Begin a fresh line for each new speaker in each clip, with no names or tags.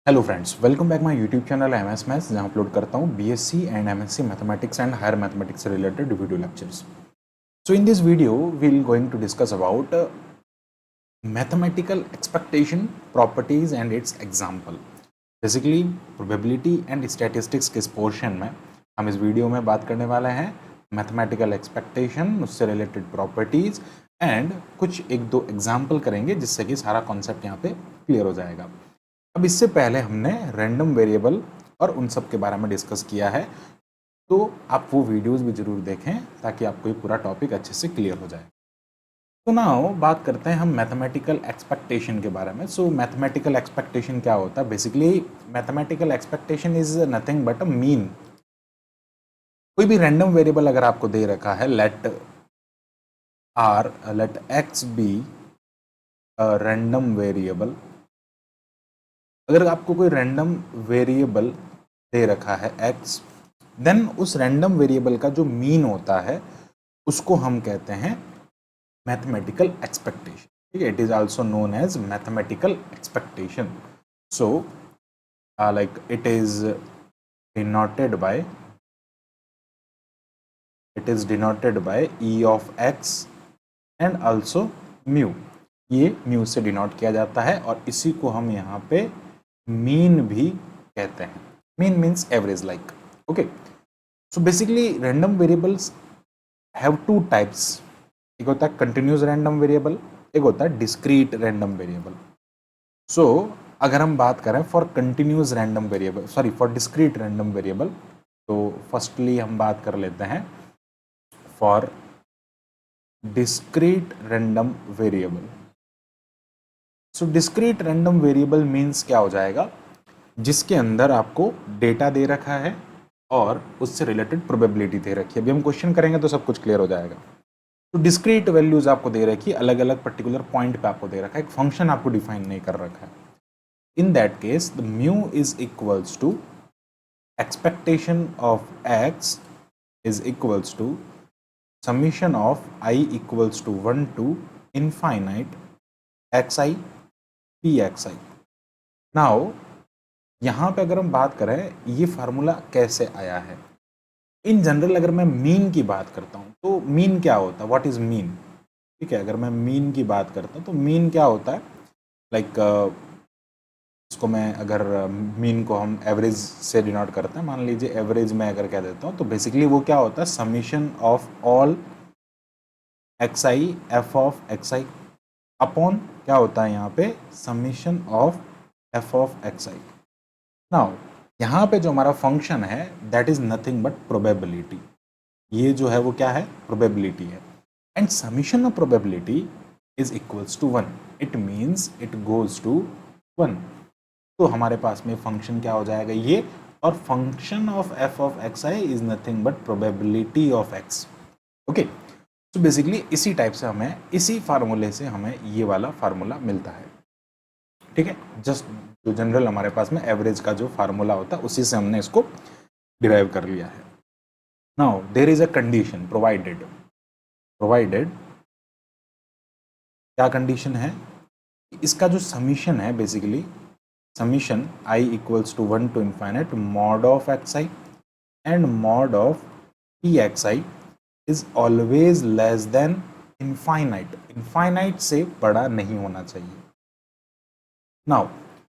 Hello friends, welcome back my YouTube channel MS maths, जहां upload करता हूं BSc and MSc mathematics and higher mathematics से related video lectures. So in this video we'll going to discuss about mathematical expectation properties and its example. Basically probability and statistics के इस portion में हम इस video में बात करने वाले हैं मैथमेटिकल एक्सपेक्टेशन, उससे रिलेटेड प्रॉपर्टीज एंड कुछ एक दो एग्जाम्पल करेंगे जिससे कि सारा कॉन्सेप्ट यहाँ पे क्लियर हो जाएगा. अब इससे पहले हमने रैंडम वेरिएबल और उन सब के बारे में डिस्कस किया है, तो आप वो वीडियोस भी ज़रूर देखें ताकि आपको ये पूरा टॉपिक अच्छे से क्लियर हो जाए. तो नाउ बात करते हैं हम मैथमेटिकल एक्सपेक्टेशन के बारे में. सो मैथमेटिकल एक्सपेक्टेशन क्या होता है? Basically mathematical expectation is nothing but a mean. कोई भी रैंडम वेरिएबल अगर आपको दे रखा है, let X be a random variable. अगर आपको कोई रैंडम वेरिएबल दे रखा है x, देन उस रैंडम वेरिएबल का जो मीन होता है उसको हम कहते हैं मैथमेटिकल एक्सपेक्टेशन. ठीक है, it is also known as mathematical expectation. So like it is denoted by e of x and also mu. ये म्यू से डिनोट किया जाता है और इसी को हम यहाँ पे मीन भी कहते हैं. Mean means average like. Okay, so basically random variables have two types. एक होता है कंटिन्यूस रैंडम वेरिएबल, एक होता है डिस्क्रीट रैंडम वेरिएबल. सो अगर हम बात करें for continuous random variable, for discrete random variable, तो फर्स्टली हम बात कर लेते हैं for discrete random variable. So discrete random variable means क्या हो जाएगा? जिसके अंदर आपको डेटा दे रखा है और उससे रिलेटेड प्रोबेबिलिटी दे रखी है. अभी हम क्वेश्चन करेंगे तो सब कुछ क्लियर हो जाएगा. तो डिस्क्रीट वैल्यूज आपको दे रखी है, अलग अलग पर्टिकुलर पॉइंट पे आपको दे रखा है, एक फंक्शन आपको डिफाइन नहीं कर रखा है. In that case the mu is equals to expectation of X is equals to summation of I equals to 1 to infinite X I P X I. Now यहाँ पे अगर हम बात करें ये फार्मूला कैसे आया है, इन जनरल अगर मैं मीन की बात करता हूँ तो मीन क्या होता है? What is mean? ठीक है, अगर मैं मीन की बात करता हूँ तो मीन क्या होता है? लाइक इसको मैं अगर मीन को हम एवरेज से डिनोट करते हैं, मान लीजिए एवरेज में अगर कह देता हूँ तो बेसिकली वो क्या होता है? Summation of all X I F of X I upon क्या होता है यहाँ पे? Summation of F of X I. Now यहाँ पे जो हमारा फंक्शन है that is nothing but probability. ये जो है वो क्या है? प्रोबेबिलिटी है. And summation of probability is equals to 1. It means it goes to 1. तो हमारे पास में फंक्शन क्या हो जाएगा? ये. और function of F of X I is nothing but probability of x. Okay, तो बेसिकली इसी टाइप से हमें, इसी फार्मूले से हमें ये वाला फार्मूला मिलता है. ठीक है, जस्ट जो जनरल हमारे पास में एवरेज का जो फार्मूला होता है उसी से हमने इसको डिराइव कर लिया है. Now there is a condition provided. क्या कंडीशन है? इसका जो समीशन है, basically summation I equals to 1 to infinite mod of X I and mod of P X I is always less than infinite. Infinite से बड़ा नहीं होना चाहिए. नाउ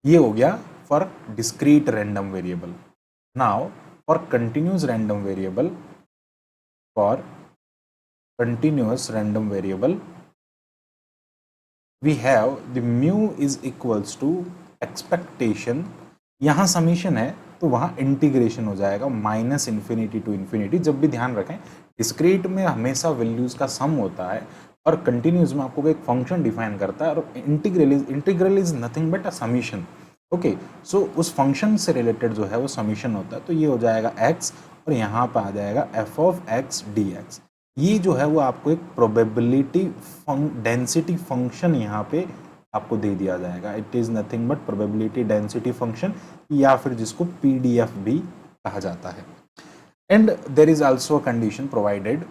ये हो गया for discrete random variable. Now for continuous random variable, we have the mu is equals to expectation. यहाँ समीशन है तो वहाँ इंटीग्रेशन हो जाएगा माइनस इन्फिनिटी टू इन्फिनिटी. जब भी ध्यान रखें, डिस्क्रीट में हमेशा वैल्यूज का सम होता है और कंटिन्यूस में आपको एक फंक्शन डिफाइन करता है, और integral is nothing but a summation. Okay, so उस फंक्शन से रिलेटेड जो है वो समीशन होता है. तो ये हो जाएगा x और यहाँ पर आ जाएगा F of x D x. ये जो है वो आपको एक प्रोबेबिलिटी डेंसिटी फंक्शन यहाँ पे आपको दे दिया जाएगा. It is nothing but probability density function, या फिर जिसको पीडीएफ भी कहा जाता है. And there is also a condition provided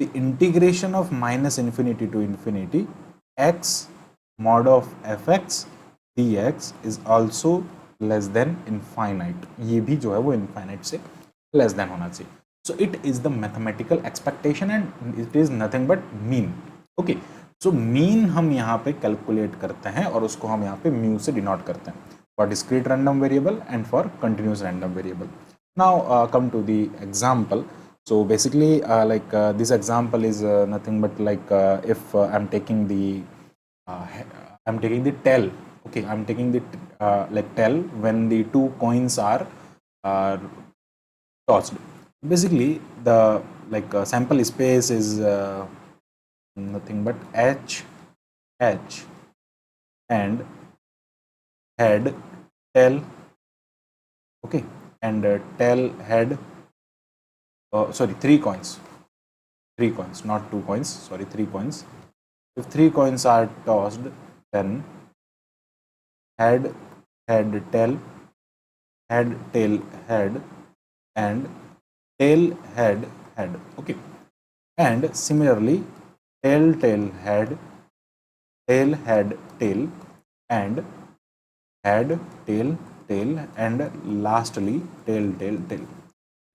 the integration of minus infinity to infinity X mod of fx dx is also less than infinite, ये भी जो है वो infinite से less than होना चाहिए. So it is the mathematical expectation and it is nothing but mean. Okay, so mean हम यहाँ पे calculate करते हैं और उसको हम यहाँ पे mu से denote करते हैं for discrete random variable and for continuous random variable. Now come to the example. So basically this example is nothing but like if I'm taking the tail. Okay, I'm taking the like tail when the two coins are uh, tossed. Basically the sample space is nothing but h and head tail. Okay, and tail head, sorry, three coins, not two coins, sorry, three coins. If three coins are tossed, then head tail head tail head and tail head head. Okay, and similarly tail head tail head tail and head tail and lastly tail tail.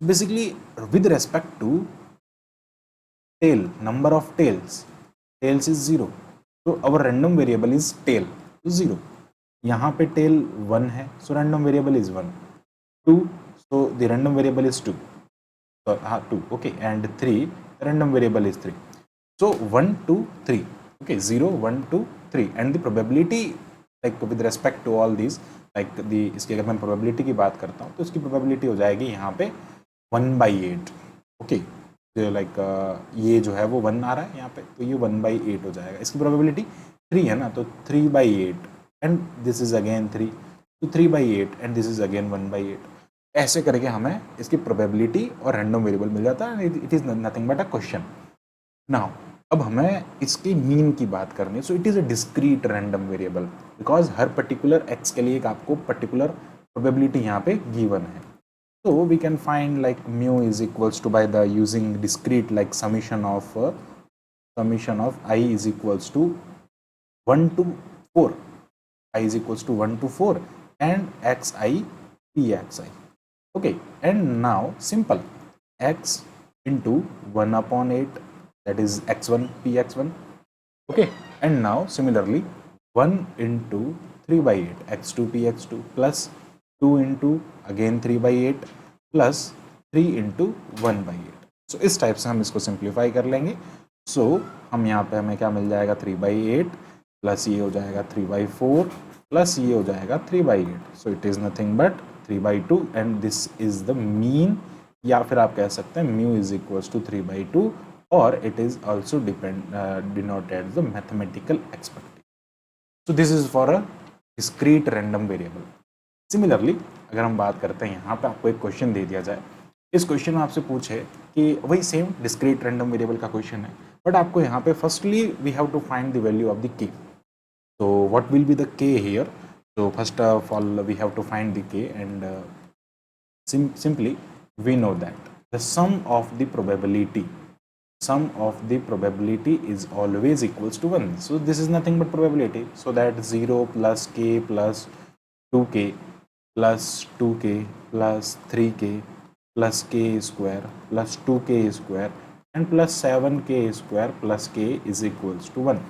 Basically with respect to tail, number of tails is 0, so our random variable is tail, 0. यहाँ पे tail 1 है, so random variable is 1. 2, so the random variable is 2. So 2, okay, and 3, random variable is 3. So 1, 2, 3, okay, 0, 1, 2, 3, and the probability like with respect to all these like the इसकी अगर मैं probability की बात करता हूँ तो इसकी probability हो जाएगी यहाँ पे 1/8. ओके, लाइक ये जो है वो 1 आ रहा है यहाँ पे, तो ये 1/8 हो जाएगा. इसकी प्रोबेबिलिटी 3 है ना, तो 3/8 एंड दिस इज अगेन 3, तो 3/8 एंड दिस इज अगेन 1/8. ऐसे करके हमें इसकी प्रोबेबिलिटी और रैंडम वेरिएबल मिल जाता है. It is nothing but a question. Now अब हमें इसकी मीन की बात करनी है. So it is a discrete random variable because her particular x के लिए एक आपको पर्टिकुलर प्रोबेबिलिटी यहाँ पे गिवन है. So we can find like mu is equals to by the using discrete like summation of I is equals to 1 to 4. I is equals to 1 to 4 and xi pxi. Okay, and now simple x into 1 upon 8, that is x1 px1. Okay, and now similarly 1 into 3/8 x2 px2 plus 2 into again 3/8 plus 3 into 1/8. सो इस type से हम इसको simplify कर लेंगे. सो हम यहाँ पे हमें क्या मिल जाएगा 3/8 प्लस ये हो जाएगा 3/4 प्लस ये हो जाएगा 3/8. So it is nothing but 3/2 and this is the mean, या फिर आप कह सकते हैं म्यू इज इक्वल्स टू 3/2 और it is also denoted the mathematical expectation. So this is for a discrete random variable. Similarly अगर हम बात करते हैं, यहाँ पे आपको एक क्वेश्चन दे दिया जाए, इस क्वेश्चन में आपसे पूछे कि वही सेम डिस्क्रीट रैंडम वेरिएबल का क्वेश्चन है, बट आपको यहाँ पे firstly we have to find the value of the K. तो what will be the K here? So first of all we have to find the k, and simply we know that the sum of the probability is always equals to 1. So this is nothing but probability. So that 0 plus k plus 2k plus 2k plus 3k plus k square plus 2k square and plus 7k square plus k is equals to 1.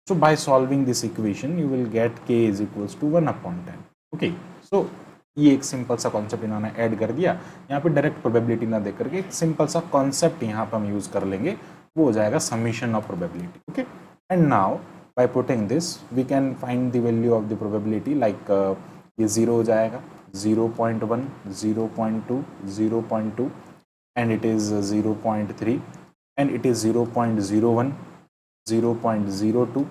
So by solving this equation you will get k is equals to 1/10. Okay, so ये एक simple सा concept इन्होंने add कर दिया. यहाँ पे direct probability ना दे करके एक सिंपल सा कॉन्सेप्ट यहाँ पे हम यूज कर लेंगे, वो हो जाएगा summation of probability. Okay, and now by putting this we can find the value of the probability. Like ये 0 हो जाएगा, 0.1, 0.2, 0.2 and it is 0.3 and it is 0.01, 0.02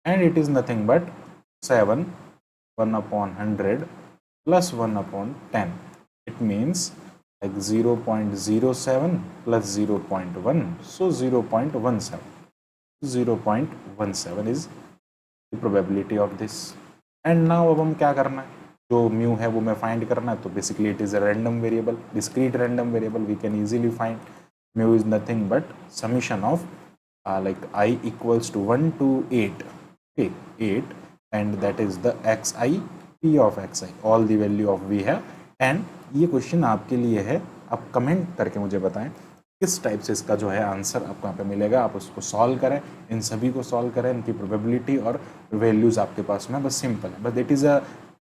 and it is nothing but 7, 1/100 plus 1/10. It means like 0.07 plus 0.1, so 0.17. 0.17 is the probability of this. And now अब हम क्या करना है, जो mu है वो मैं फाइंड करना है. तो basically it is a random variable, discrete random variable. We can easily find mu is nothing but summation of like I equals to 1 to 8. okay, 8, and that is the xi, p of xi, all the value of we have. and ये question आपके लिए है, आप comment करके मुझे बताएं किस type से इसका जो है आंसर आपको यहाँ पे मिलेगा। आप उसको सॉल्व करें, इन सभी को सॉल्व करें, इनकी प्रोबेबिलिटी और वैल्यूज आपके पास में बस सिंपल है। बस इट इज़ अ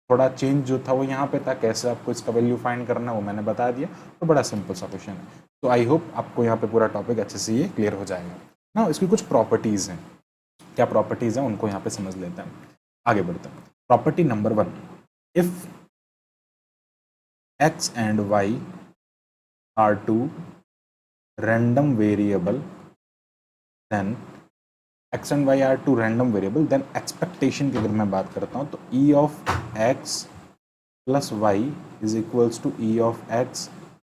थोड़ा चेंज जो था वो यहाँ पे था, कैसे आपको इसका वैल्यू फाइंड करना है वो मैंने बता दिया, तो बड़ा सिंपल सा क्वेश्चन है। तो आई होप आपको यहाँ पे पूरा टॉपिक अच्छे से ये क्लियर हो जाएगा ना। इसकी कुछ प्रॉपर्टीज़ हैं, क्या प्रॉपर्टीज़ हैं उनको यहाँ पे समझ लेते हैं, आगे बढ़ते हैं। Property number 1, if x and y are two random variable, then x and y are two random variable, then expectation की अगर मैं बात करता हूँ तो e of x plus y is equals to e of x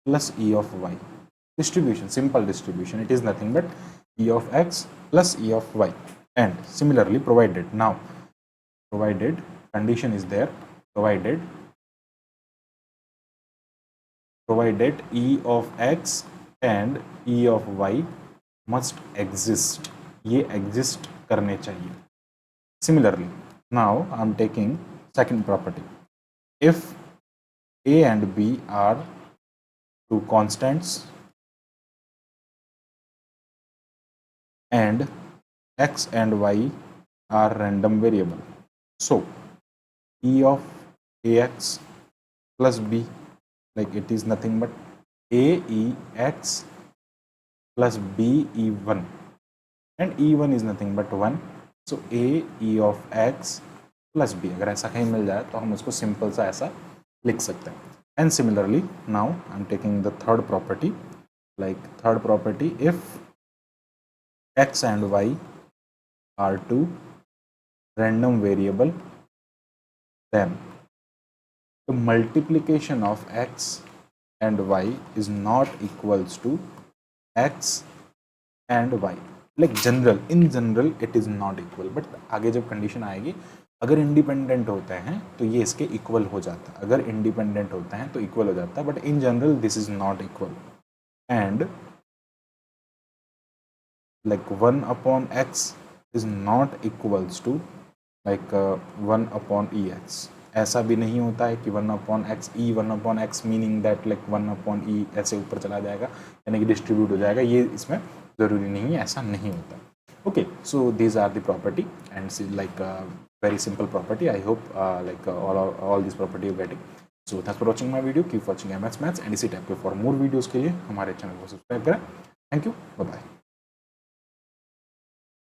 plus e of y. Distribution, simple distribution, it is nothing but e of x plus e of y. And similarly provided, now provided condition is there, provided e of x and e of y must exist, ये exist करने चाहिए। Similarly, now I am taking second property. If a and b are two constants and x and y are random variable, so e of ax plus b, like it is nothing but aex plus be1, and e1 is nothing but 1, so a e of x plus b, अगर ऐसा कहीं मिल जाए तो हम उसको simple सा ऐसा लिख सकते हैं। And similarly now I am taking the third property, like third property, if x and y are two random variable, then the multiplication of x and y is not equals to x and y, like general, in general it is not equal, but आगे जब condition आएगी अगर independent होते हैं तो ये इसके equal हो जाता है, अगर इंडिपेंडेंट होते हैं तो इक्वल हो जाता है, but in general this is not equal. And like 1 upon x is not equals to like 1 upon ex, ऐसा भी नहीं होता है कि 1 upon x e 1 upon x meaning that like 1 upon e ऐसे ऊपर चला जाएगा यानी कि डिस्ट्रीब्यूट हो जाएगा, ये इसमें ज़रूरी नहीं है, ऐसा नहीं होता। Okay, so these are the property and like very simple property. I hope like all this property you getting. So thanks for watching my video, keep watching MS maths, and इसी टाइप के for more videos के लिए हमारे channel को subscribe करें। Thank you, bye bye.